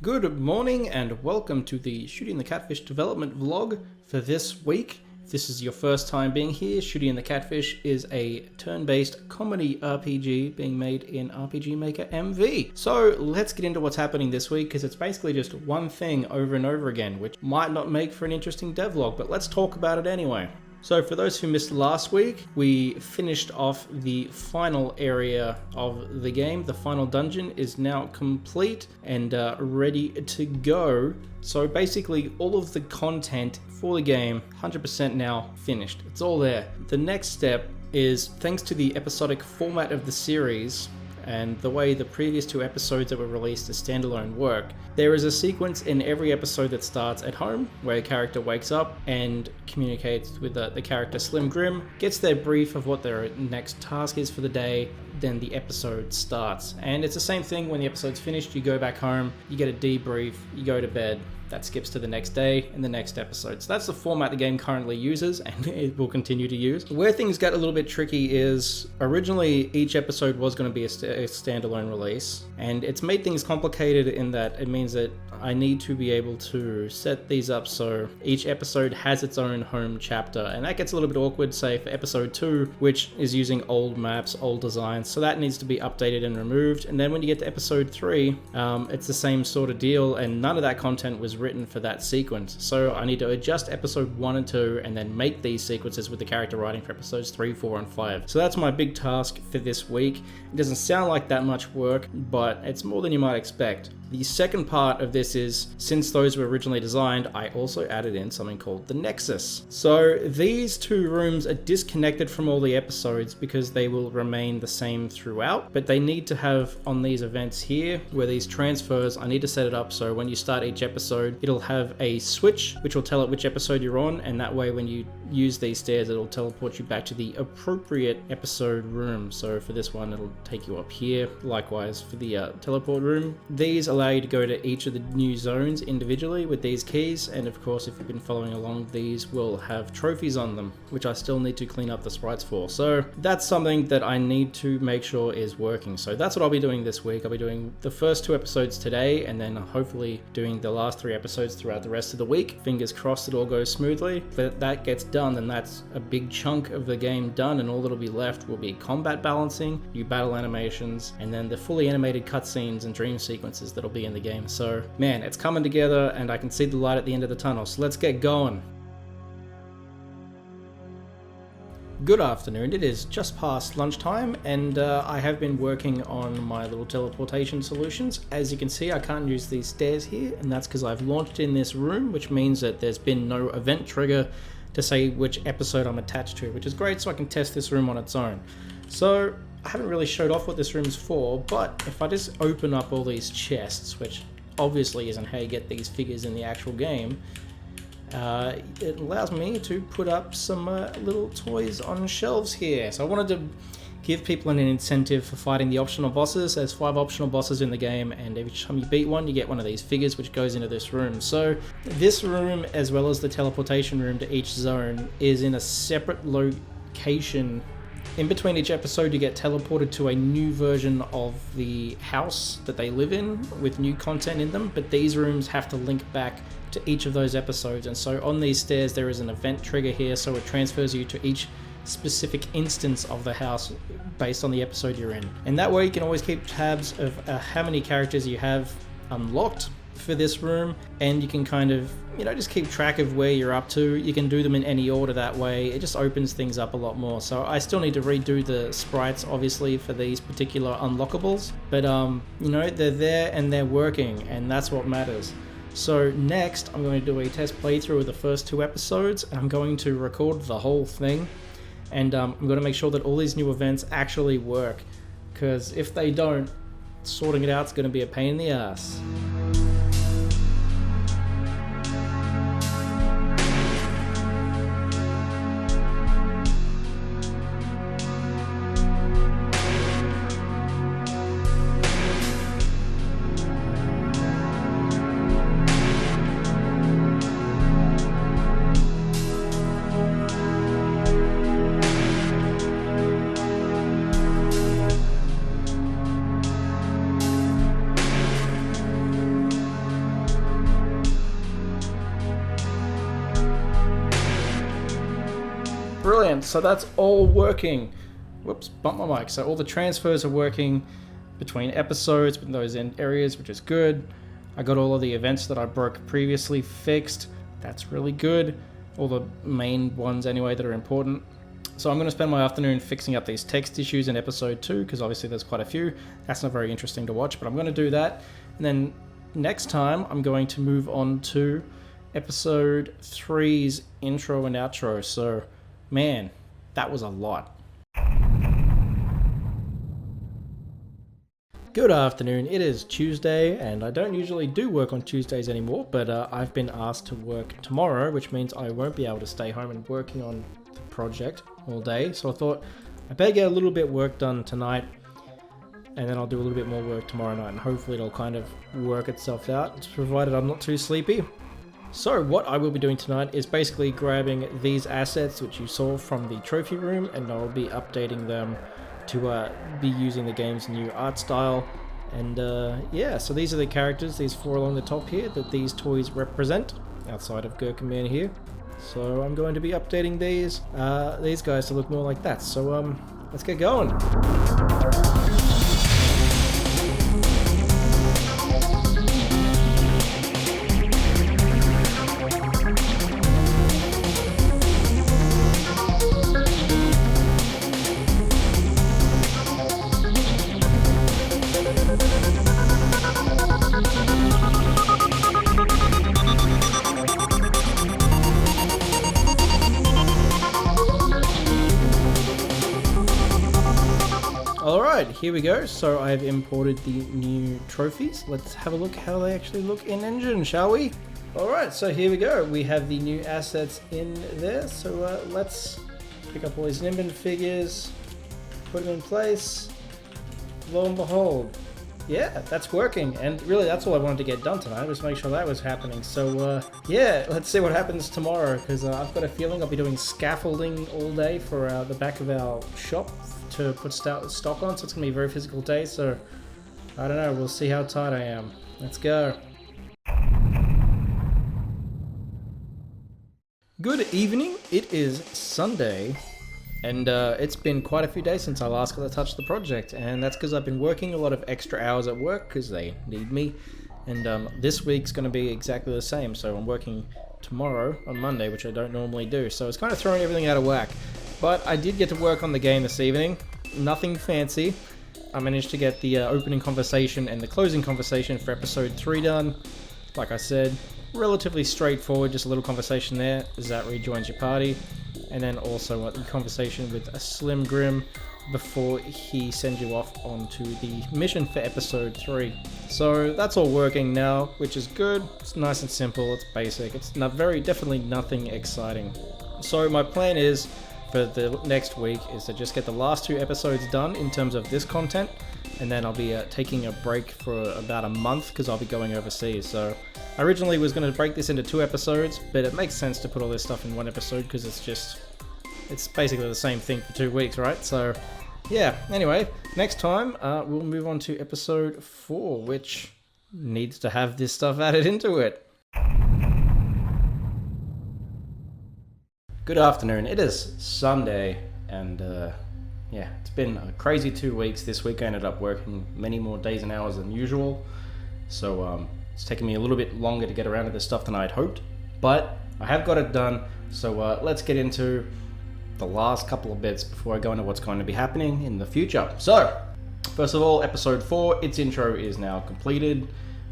Good morning and welcome to the Shooty and the Catfish development vlog for this week. If this is your first time being here, Shooty and the Catfish is a turn-based comedy RPG being made in RPG Maker MV. So let's get into what's happening this week, because it's basically just one thing over and over again, which might not make for an interesting devlog, but let's talk about it anyway. So for those who missed last week, we finished off the final area of the game. The final dungeon is now complete and ready to go. So basically all of the content for the game, 100% now finished. It's all there. The next step is, thanks to the episodic format of the series, and the way the previous two episodes that were released as standalone work, there is a sequence in every episode that starts at home, where a character wakes up and communicates with the character Slim Grim, gets their brief of what their next task is for the day, then the episode starts. And it's the same thing when the episode's finished, you go back home, you get a debrief, you go to bed. That skips to the next day and the next episode. So that's the format the game currently uses, and it will continue to use. Where things get a little bit tricky is, originally each episode was going to be a standalone release, and it's made things complicated in that it means that I need to be able to set these up so each episode has its own home chapter, and that gets a little bit awkward, say for episode 2, which is using old maps, old designs, so that needs to be updated and removed. And then when you get to episode 3, it's the same sort of deal, and none of that content was written for that sequence. So I need to adjust episode 1 and 2 and then make these sequences with the character writing for episodes 3, 4, and 5. So that's my big task for this week. It doesn't sound like that much work, but it's more than you might expect. The second part of this is, since those were originally designed, I also added in something called the Nexus. So these two rooms are disconnected from all the episodes because they will remain the same throughout, but they need to have on these events here, where these transfers, I need to set it up so when you start each episode, it'll have a switch which will tell it which episode you're on, and that way when you use these stairs, it'll teleport you back to the appropriate episode room. So for this one, it'll take you up here. Likewise for the teleport room. These allow you to go to each of the new zones individually with these keys, and of course if you've been following along, these will have trophies on them, which I still need to clean up the sprites for. So that's something that I need to make sure is working. So that's what I'll be doing this week. I'll be doing the first 2 episodes today, and then hopefully doing the last 3 episodes throughout the rest of the week. Fingers crossed it all goes smoothly. But that gets done, then that's a big chunk of the game done, and all that'll be left will be combat balancing, new battle animations, and then the fully animated cutscenes and dream sequences that'll be in the game. So man, it's coming together and I can see the light at the end of the tunnel, so let's get going. Good afternoon, it is just past lunchtime, and I have been working on my little teleportation solutions. As you can see, I can't use these stairs here, and that's because I've launched in this room, which means that there's been no event trigger to say which episode I'm attached to, which is great, so I can test this room on its own. So I haven't really showed off what this room's for, but if I just open up all these chests, which obviously isn't how you get these figures in the actual game, it allows me to put up some little toys on shelves here. So I wanted to give people an incentive for fighting the optional bosses. There's 5 optional bosses in the game, and every time you beat one, you get one of these figures which goes into this room. So this room, as well as the teleportation room to each zone, is in a separate location. In between each episode, you get teleported to a new version of the house that they live in with new content in them, but these rooms have to link back to each of those episodes. And so on these stairs, there is an event trigger here, so it transfers you to each specific instance of the house based on the episode you're in. And that way you can always keep tabs of how many characters you have unlocked for this room, and you can kind of, just keep track of where you're up to. You can do them in any order that way. It just opens things up a lot more. So I still need to redo the sprites, obviously, for these particular unlockables, but they're there and they're working, and that's what matters. So next, I'm going to do a test playthrough of the first 2 episodes, and I'm going to record the whole thing, and I'm going to make sure that all these new events actually work, because if they don't, sorting it out is going to be a pain in the ass. so that's all working. Whoops, bumped my mic. So all the transfers are working between episodes, in those end areas, which is good. I got all of the events that I broke previously fixed. That's really good. All the main ones anyway that are important. So I'm going to spend my afternoon fixing up these text issues in episode 2, because obviously there's quite a few. That's not very interesting to watch, but I'm going to do that. And then next time I'm going to move on to episode 3's intro and outro. So, man, that was a lot. Good afternoon, it is Tuesday, and I don't usually do work on Tuesdays anymore, but I've been asked to work tomorrow, which means I won't be able to stay home and working on the project all day. So I thought I better get a little bit work done tonight, and then I'll do a little bit more work tomorrow night, and hopefully it'll kind of work itself out, provided I'm not too sleepy. So what I will be doing tonight is basically grabbing these assets which you saw from the trophy room, and I'll be updating them to be using the game's new art style. And yeah, so these are the characters, these 4 along the top here, that these toys represent, outside of Gherkin here. So I'm going to be updating these guys to look more like that. So let's get going. Alright, here we go. So I've imported the new trophies. Let's have a look how they actually look in engine, shall we? Alright, so here we go. We have the new assets in there. So let's pick up all these Nimbin figures, put them in place. Lo and behold, yeah, that's working. And really, that's all I wanted to get done tonight, was make sure that was happening. So yeah, let's see what happens tomorrow, because I've got a feeling I'll be doing scaffolding all day for the back of our shop to put stock on, so it's going to be a very physical day. So I don't know, we'll see how tired I am. Let's go. Good evening, it is Sunday, and it's been quite a few days since I last got to touch the project, and that's because I've been working a lot of extra hours at work because they need me. And this week's going to be exactly the same, so I'm working tomorrow on Monday, which I don't normally do, so it's kind of throwing everything out of whack. But I did get to work on the game this evening. Nothing fancy. I managed to get the opening conversation and the closing conversation for episode 3 done. Like I said, relatively straightforward, just a little conversation there. Zaat rejoins your party. And then also the conversation with a Slim Grim before he sends you off onto the mission for episode 3. So that's all working now, which is good. It's nice and simple, it's basic. It's definitely nothing exciting. So my plan is, for the next week, is to just get the last 2 episodes done in terms of this content, and then I'll be taking a break for about a month because I'll be going overseas. So I originally was going to break this into 2 episodes, but it makes sense to put all this stuff in 1 episode because it's basically the same thing for 2 weeks, right? So yeah, anyway, next time we'll move on to episode 4, which needs to have this stuff added into it. Good afternoon, it is Sunday, and yeah, it's been a crazy 2 weeks. This week I ended up working many more days and hours than usual, so it's taken me a little bit longer to get around to this stuff than I'd hoped, but I have got it done. So let's get into the last couple of bits before I go into what's going to be happening in the future. So, first of all, episode 4, its intro is now completed.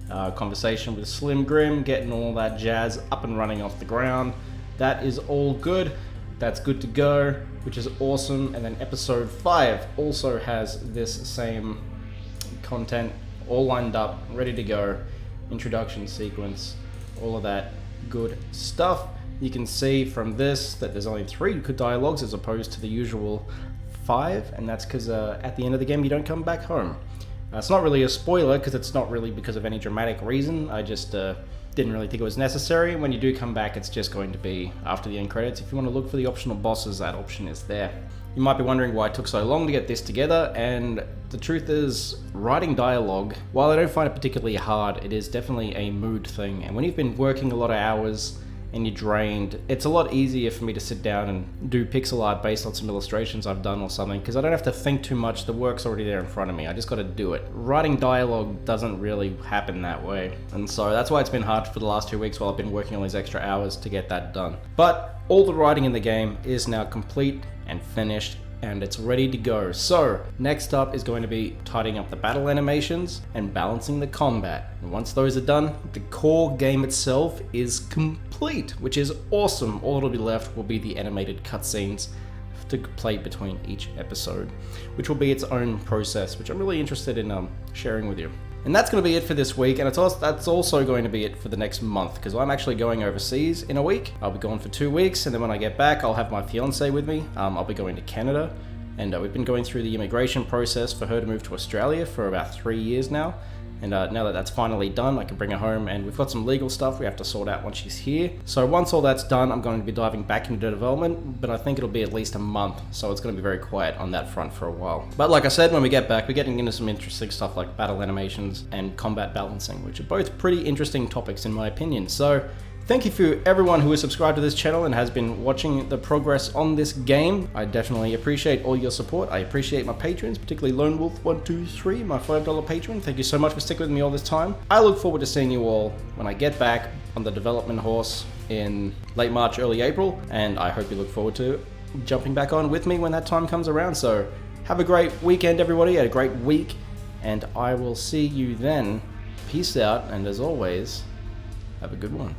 Conversation with Slim Grim, getting all that jazz up and running off the ground. That is all good. That's good to go, which is awesome. And then episode 5 also has this same content all lined up, ready to go. Introduction sequence, all of that good stuff. You can see from this that there's only 3 good dialogues as opposed to the usual 5, and that's because at the end of the game you don't come back home. It's not really a spoiler because it's not really because of any dramatic reason. I just didn't really think it was necessary. When you do come back, it's just going to be after the end credits. If you want to look for the optional bosses, that option is there. You might be wondering why it took so long to get this together, and the truth is, writing dialogue, while I don't find it particularly hard, it is definitely a mood thing. And when you've been working a lot of hours and you're drained, it's a lot easier for me to sit down and do pixel art based on some illustrations I've done or something, because I don't have to think too much. The work's already there in front of me. I just got to do it. Writing dialogue doesn't really happen that way, and so that's why it's been hard for the last 2 weeks while I've been working all these extra hours to get that done. But all the writing in the game is now complete and finished, and it's ready to go. So next up is going to be tidying up the battle animations and balancing the combat. And once those are done, the core game itself is complete, which is awesome. All that'll be left will be the animated cutscenes to play between each episode, which will be its own process, which I'm really interested in sharing with you. And that's going to be it for this week, and that's also going to be it for the next month, because I'm actually going overseas in a week. I'll be gone for 2 weeks, and then when I get back, I'll have my fiance with me. I'll be going to Canada, and we've been going through the immigration process for her to move to Australia for about 3 years now. And now that that's finally done, I can bring her home, and we've got some legal stuff we have to sort out once she's here. So once all that's done, I'm going to be diving back into development, but I think it'll be at least a month, so it's going to be very quiet on that front for a while. But like I said, when we get back, we're getting into some interesting stuff like battle animations and combat balancing, which are both pretty interesting topics in my opinion. So thank you for everyone who is subscribed to this channel and has been watching the progress on this game. I definitely appreciate all your support. I appreciate my patrons, particularly Lone Wolf123, my $5 patron. Thank you so much for sticking with me all this time. I look forward to seeing you all when I get back on the development horse in late March, early April, and I hope you look forward to jumping back on with me when that time comes around. So have a great weekend, everybody, a great week, and I will see you then. Peace out, and as always, have a good one.